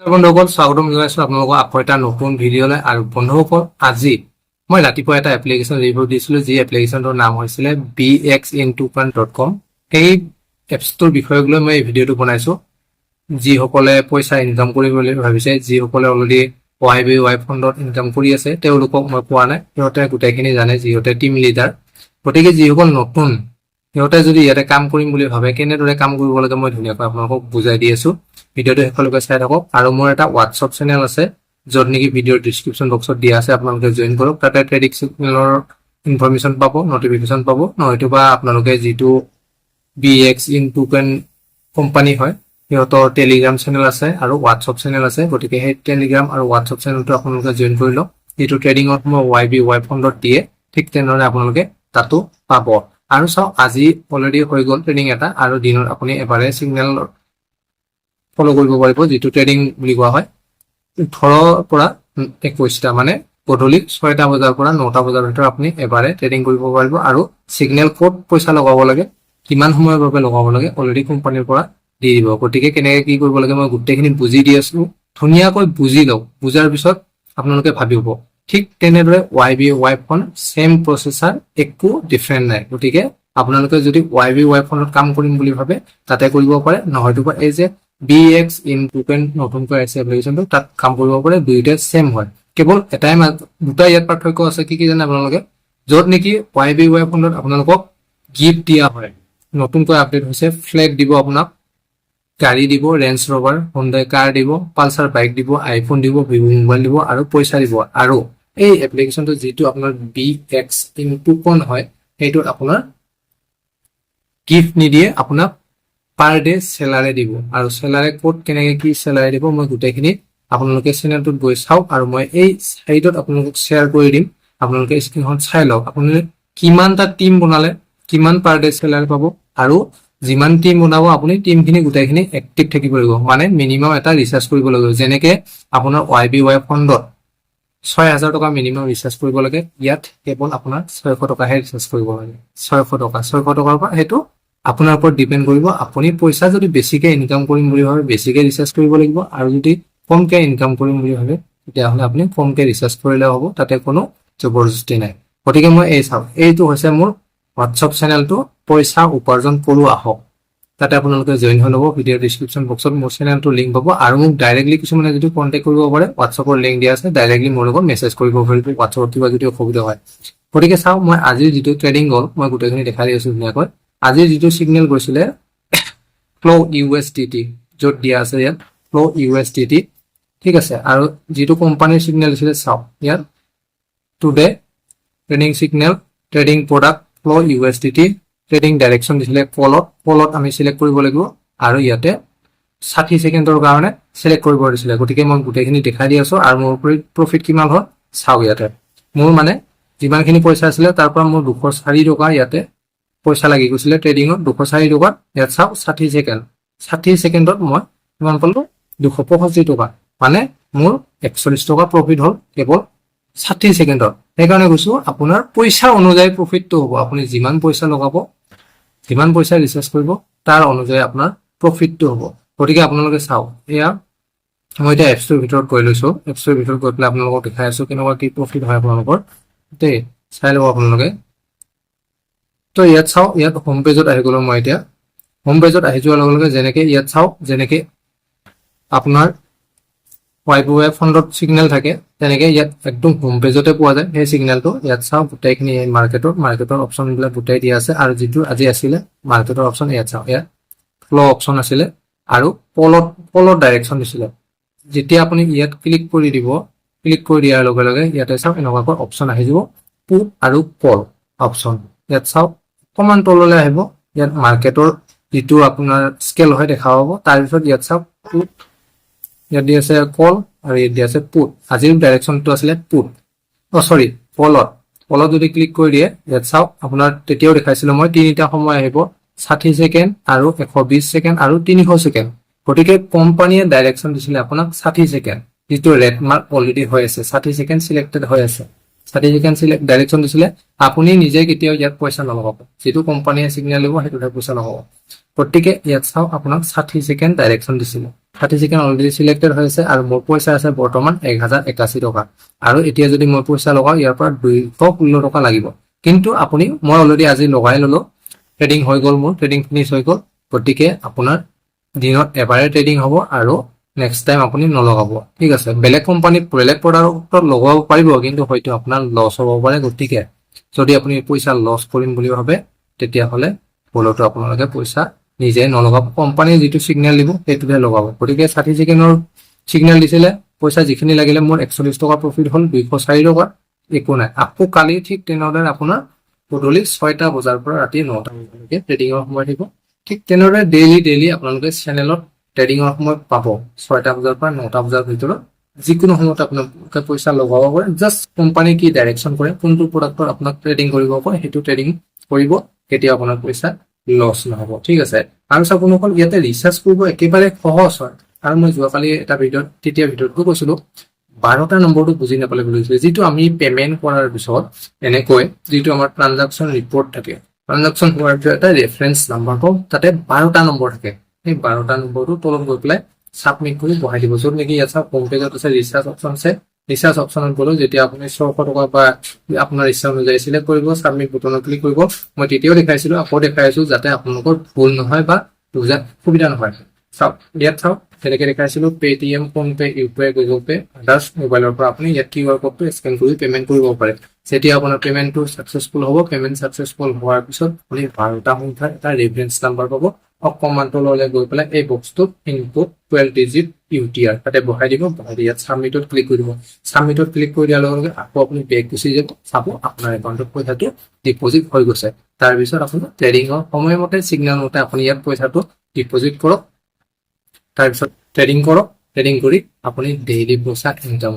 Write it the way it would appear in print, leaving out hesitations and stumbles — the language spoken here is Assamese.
বন্ধুসকল স্বাগতম জনাইছো আপোনালোকক আকৌ এটা নতুন ভিডিঅ'লৈ। আৰু বন্ধুসকল আজি মই ৰাতিপুৱা এটা এপ্লিকেশ্যন ৰিভিউ দিছিলো, যি এপ্লিকেশ্যনটোৰ নাম হৈছিলে bxintoken.com। সেই এপছটোৰ বিষয়ক লৈ মই এই ভিডিঅ'টো বনাইছো। যিসকলে পইচা ইনকাম কৰিম বুলি ভাবিছে, যিসকলে অলৰেডি YBY ফাণ্ডত ইনকাম কৰি আছে, তেওঁলোকক মই কোৱা নাই, সিহঁতে গোটেইখিনি জানে, যিহঁতে টিম লিডাৰ। গতিকে যিসকল নতুন, সিহঁতে যদি ইয়াতে কাম কৰিম বুলি ভাবে, কেনেদৰে কাম কৰিব লাগে মই ধুনীয়াকৈ আপোনালোকক বুজাই দি আছো। ভিডিঅ'টো শেষলৈকে চাই থাকক। আৰু মোৰ এটা হোৱাটছআপ চেনেল আছে, য'ত নেকি ভিডিঅ'ৰ ডিছক্ৰিপশ্যন বক্সত দিয়া আছে, আপোনালোকে জইন কৰক। তাতে ট্ৰেডিং চিগনেলৰ ইনফৰমেশ্যন পাব, নটিফিকেশ্যন পাব। নহয়তোবা আপোনালোকে যিটো bxintoken কোম্পানী হয়, সিহঁতৰ টেলিগ্ৰাম চেনেল আছে আৰু হোৱাটছআপ চেনেল আছে। গতিকে সেই টেলিগ্ৰাম আৰু হোৱাটছআপ চেনেলটো আপোনালোকে জইন কৰি লওক। যিটো ট্ৰেডিঙত মই YBY ফাণ্ডত দিয়ে, ঠিক তেনেদৰে আপোনালোকে তাতো পাব। আৰু চাওক, আজি অলৰেডি হৈ গ'ল ট্ৰেডিং এটা, আৰু দিনত আপুনি এবাৰে চিগনেল ফ'ল' কৰিব পাৰিব, যিটো ট্ৰেডিং বুলি কোৱা হয়। 18 পৰা 21টা, মানে গধূলি 6টা বজাৰ পৰা 9টা বজাৰ ভিতৰত আপুনি এবাৰে ট্ৰেডিং কৰিব পাৰিব। আৰু চিগনেল ক'ত পইচা লগাব লাগে, কিমান সময়ৰ বাবে লগাব লাগে, অলৰেডি কোম্পানীৰ পৰা দি দিব। গতিকে কেনেকে কি কৰিব লাগে মই গোটেইখিনি বুজি দি আছো। ধুনীয়াকৈ বুজি লওক। বুজাৰ পিছত আপোনালোকে ভাবিব। ঠিক তেনেদৰে YBY ফাণ্ড চেম প্ৰচেছাৰ, একো ডিফাৰেণ্ট নাই। গতিকে আপোনালোকে যদি YBY ফাণ্ডত কাম কৰিম বুলি ভাবে, তাতে কৰিব পাৰে। নহয়তো এই যে bxintoken নতুনকৈ আহিছে এপ্লিকেশ্যনটো, তাত কাম কৰিব পাৰে। দুয়োটাই চেম হয়, কেৱল এটাই দুটা ইয়াত পাৰ্থক্য আছে। কি কি জানে আপোনালোকে? য'ত নেকি YBY ফাণ্ডত আপোনালোকক গিফ্ট দিয়া হয়, নতুনকৈ আপডেট হৈছে, ফ্লেগ দিব আপোনাক, গাড়ী দিব, ৰেঞ্জ ৰভাৰ, হুণ্ডাই কাৰ দিব, পালচাৰ বাইক দিব, আইফোন দিব, ভিভো মোবাইল দিব আৰু পইচা দিব। আৰু এই এপ্লিকেশ্যনটো যিটো আপোনাৰ bxintoken হয়, সেইটোত আপোনাৰ গিফ্ট নিদিয়ে, আপোনাক পাৰ ডে চেলাৰে দিব। আৰু চেলাৰে ক'ত কেনেকে কি চেলাৰে দিব মই গোটেইখিনি আপোনালোকে চেনেলটোত গৈ চাওক। আৰু মই এই চাইটত আপোনালোকক শ্বেয়াৰ কৰি দিম, আপোনালোকে স্ক্ৰীনখন চাই লওক। আপোনালোকে কিমানটা টিম বনালে কিমান পাৰ ডে চেলাৰি পাব, আৰু যিমান টিম বনাব আপুনি টিমখিনি গোটেইখিনি এক্টিভ থাকিব লাগিব। মানে মিনিমাম এটা ৰিচাৰ্জ কৰিব লাগিব। যেনেকে আপোনাৰ YBY ফাণ্ডত 6,000 টকা মিনিমাম ৰিচাৰ্জ কৰিব লাগে, ইয়াত কেৱল আপোনাৰ 600 টকাহে ৰিচাৰ্জ কৰিব লাগে। 600 টকাৰ পৰা সেইটো আপোনাৰ ওপৰত ডিপেণ্ড কৰিব। আপুনি পইচা যদি বেছিকে ইনকাম কৰিম বুলি ভাবে, বেছিকে ৰিচাৰ্জ কৰিব লাগিব। আৰু যদি কমকে ইনকাম কৰিম বুলি ভাবে, তেতিয়াহ'লে আপুনি কমকে ৰিচাৰ্জ কৰিলে হ'ব, তাতে কোনো জবৰদস্তি নাই। গতিকে মই এই চাওক, এইটো হৈছে মোৰ হোৱাটছআপ চেনেলটো, পইচা উপাৰ্জন কৰো আহক। তাতে আপোনালোকে জইন হৈ ল'ব। ভিডিঅ' ডিছক্ৰিপশ্যন বক্সত মোৰ চেনেলটো লিংক পাব। আৰু মোক ডাইৰেক্টলি কিছুমানে যদি কণ্টেক্ট কৰিব পাৰে, হোৱাটছআপৰ লিংক দিয়া আছে, ডাইৰেক্টলি মোৰ লগত মেছেজ কৰিব পাৰিব হোৱাটছআপত কিবা যদি অসুবিধা হয়। গতিকে চাওক, মই আজিৰ যিটো ট্ৰেডিং গ'ল, মই গোটেইখিনি দেখাই দি আছো ধুনীয়াকৈ। আজিৰ যিটো চিগনেল গৈছিলে ফ্ল' USDT, য'ত দিয়া আছে ইয়াত ফ্ল' USDT, ঠিক আছে। আৰু যিটো কোম্পানীৰ চিগনেল দিছিলে চাওক, ইয়াত today trading signal, trading product, ফ্ল' USDT, ট্ৰেডিং ডাইৰেকশ্যন দিছিলে কলত আমি চিলেক্ট কৰিব লাগিব। আৰু ইয়াতে 60 ছেকেণ্ডৰ কাৰণে চিলেক্ট কৰিব দিছিলে। গতিকে মই গোটেইখিনি দেখাই দি আছো। আৰু মোৰ প্ৰফিট কিমান হ'ল চাওক। ইয়াতে মোৰ মানে যিমানখিনি পইচা আছিলে, তাৰ পৰা মোৰ 204 টকা ইয়াতে পইচা লাগি গৈছিলে ট্ৰেডিঙত। 204 টকাত ইয়াত চাওক 60 ছেকেণ্ডত মই কিমান পালো, 265 টকা। মানে মোৰ 41 টকা প্ৰফিট হ'ল কেৱল 60 ছেকেণ্ডত। সেইকাৰণে কৈছো, আপোনাৰ পইচা অনুযায়ী প্ৰফিটটো হ'ব। আপুনি যিমান পইচা লগাব, যিমান পইচা ৰিচাৰ্জ কৰিব, তাৰ অনুযায়ী আপোনাৰ প্ৰফিটটো হ'ব। গতিকে আপোনালোকে চাওক, এয়া মই এতিয়া এপছটোৰ ভিতৰত গৈ লৈছো। এপছটোৰ ভিতৰত গৈ পেলাই আপোনালোকক দেখাই আছো কেনেকুৱা কি প্ৰফিট হয় আপোনালোকৰ। দেই চাই ল'ব আপোনালোকে। তো ইয়াত চাওক, ইয়াত হোম পেজত আহি গ'লো মই। এতিয়া হোম পেজত আহি যোৱাৰ লগে লগে যেনেকে ইয়াত চাওক, যেনেকে আপোনাৰ YBY ফাণ্ডত চিগনেল থাকে, তেনেকে ইয়াত একদম হোম পেজতে পোৱা যায় সেই চিগনেলটো। ইয়াত চাওক, গোটেইখিনি মাৰ্কেটৰ অপশ্যনবিলাক গোটেই দিয়া আছে। আৰু যিটো আজি আছিলে মাৰ্কেটৰ অপশ্যন, ইয়াত চাওক, ইয়াত ফ্ল' অপশ্যন আছিলে আৰু পলত ডাইৰেকশ্যন দিছিলে। যেতিয়া আপুনি ইয়াত ক্লিক কৰি দিব, ক্লিক কৰি দিয়াৰ লগে লগে ইয়াতে চাওক এনেকুৱাকৈ অপশ্যন আহি যাব, পুট আৰু কল অপশ্যন। ইয়াত চাওক, অকণমান তললৈ আহিব, ইয়াত মাৰ্কেটৰ যিটো আপোনাৰ স্কেল হয় দেখা পাব। তাৰপিছত ইয়াত চাওক পুট, ইয়াত দি আছে কল, আৰু ইয়াত দি আছে পুট। আজিৰ ডাইৰেকশ্যনটো আছিলে পুট, চৰি কলত যদি ক্লিক কৰি দিয়ে, ইয়াত চাওক আপোনাৰ তেতিয়াও দেখাইছিলো মই, তিনিটা সময় আহিব, 60 ছেকেণ্ড আৰু 120 ছেকেণ্ড আৰু 300 ছেকেণ্ড। গতিকে কোম্পানীয়ে ডাইৰেকশ্যন দিছিলে আপোনাক 60 ছেকেণ্ড, যিটো ৰেড মাৰ্ক অলৰেডি হৈ আছে, 60 ছেকেণ্ড চিলেক্টেড হৈ আছে। 60 ছেকেণ্ড ডাইৰেকশ্যন দিছিলে। আপুনি নিজে কেতিয়াও ইয়াত পইচা নলগাব, যিটো কোম্পানীয়ে চিগনেল দিব সেইটোতে পইচা লগাব। গতিকে ইয়াত চাওক, আপোনাক 60 ছেকেণ্ড ডাইৰেকশ্যন দিছিলে। খাটি চিকেন অলৰেডি চিলেক্টেড হৈ আছে আৰু মোৰ পইচা আছে বৰ্তমান 1081 টকা আৰু এতিয়া যদি মই পইচা লগাও ইয়াৰ পৰা 216 টকা লাগিব কিন্তু আপুনি মই অলৰেডি আজি লগাই ললো ট্ৰেডিং হৈ গ'ল মোৰ ট্ৰেডিং ফিনিশ হৈ গ'ল গতিকে আপোনাৰ দিনত এবাৰে ট্ৰেডিং হ'ব আৰু নেক্সট টাইম আপুনি নলগাব ঠিক আছে বেলেগ কোম্পানীত বেলেগ প্ৰডাক্টত লগাব পাৰিব কিন্তু হয়তো আপোনাৰ লছ হ'ব পাৰে গতিকে যদি আপুনি পইচা লছ কৰিম বুলি ভাবে তেতিয়াহ'লে ভুলতো আপোনালোকে পইচা নিজে নলগাব কোম্পানীয়ে যিটো সিগনেল দিব সেইটোহে লগাব গতিকে 60 ছেকেণ্ডৰ সিগনেল দিছিলে পইচা যিখিনি লাগিলে মোৰ 41 টকা প্ৰফিট হ'ল 204 টকা একো নাই আকৌ কালি ঠিক তেনেদৰে আপোনাৰ গধূলি 6টা বজাৰ পৰা ৰাতি 9টা বজালৈকে ট্ৰেডিংৰ সময় থাকিব ঠিক তেনেদৰে ডেইলি আপোনালোকে চেনেলত ট্ৰেডিংৰ সময় পাব 6টা বজাৰ পৰা 9টা বজাৰ ভিতৰত যিকোনো সময়ত আপোনালোকে পইচা লগাব পাৰে জাষ্ট কোম্পানী কি ডাইৰেকচন কৰে কোনটো প্ৰডাক্টৰ আপোনাক ট্ৰেডিং কৰিব পাৰে সেইটো ট্ৰেডিং কৰিব কেতিয়া আপোনাৰ পইচা লছ নহব ঠিক আছে আৰু আপোনালোকৰ ইয়াতে ৰিচাৰ্জ কৰিব একেবাৰে সহজ হয় আৰু মই যোৱাকালি এটা ভিডিঅ'ত তেতিয়া ভিডিঅ'টো কৈছিলো 12টা নম্বৰটো বুজি নাপালে বুলি কৈছিলে যিটো আমি পেমেন্ট কৰাৰ পিছত এনেকৈ যিটো আমাৰ ট্ৰানজাকচন ৰিপৰ্ট থাকে ট্ৰানজাকচন হোৱাৰ পিছত এটা ৰেফাৰেন্স নাম্বাৰ পাওঁ তাতে 12টা নম্বৰ থাকে এই 12টা নম্বৰটো তলত গৈ পেলাই সাবমিট কৰি বহাই দিব য'ত নেকি ইয়াত হোম পেজত আছে ৰিচাৰ্জ অপচন আছে ৰিচাৰ্জ অপচনত গ'লো যেতিয়া আপুনি 600 টকা বা আপোনাৰ ইচ্ছা অনুযায়ী সিলেক্ট কৰিব সাবমিট বুটনত ক্লিক কৰিব মই তেতিয়াও দেখাইছিলো আকৌ দেখাইছো যাতে আপোনালোকৰ ভুল নহয় বা বুজাত সুবিধা নহয় চাওক ইয়াত চাওক তেনেকৈ দেখাইছিলো Paytm PhonePe UPI Google Pay others মোবাইলৰ পৰা আপুনি ইয়াত কিউআৰ কোডটো স্কেন কৰি পেমেন্ট কৰিব পাৰে যেতিয়া আপোনাৰ পেমেন্টটো সাকসেসফুল হ'ব পেমেন্ট সাকসেসফুল হোৱাৰ পিছত আপুনি 12টা সংখ্যাৰ এটা ৰেফাৰেন্স নাম্বাৰ পাব অকমান তললৈ গৈ পেলাই এই বক্সটোত ইনপুট 12 ডিজিট ইউটিআৰ তাতে বহাই দিব বহাই ইয়াত সাবমিটত ক্লিক কৰিব সাবমিটত ক্লিক কৰি দিয়াৰ লগে লগে আকৌ আপুনি বেক গুচি যাব চাব আপোনাৰ একাউণ্টত পইচাটো ডিপজিট হৈ গৈছে তাৰ পিছত আপুনি ট্ৰেডিংৰ সময়মতে সিগনেল মতে আপুনি ইয়াত পইচাটো ডিপজিট কৰক তাৰ পিছত ট্ৰেডিং কৰক ট্ৰেডিং কৰি আপুনি ডেইলি পইচা ইনকাম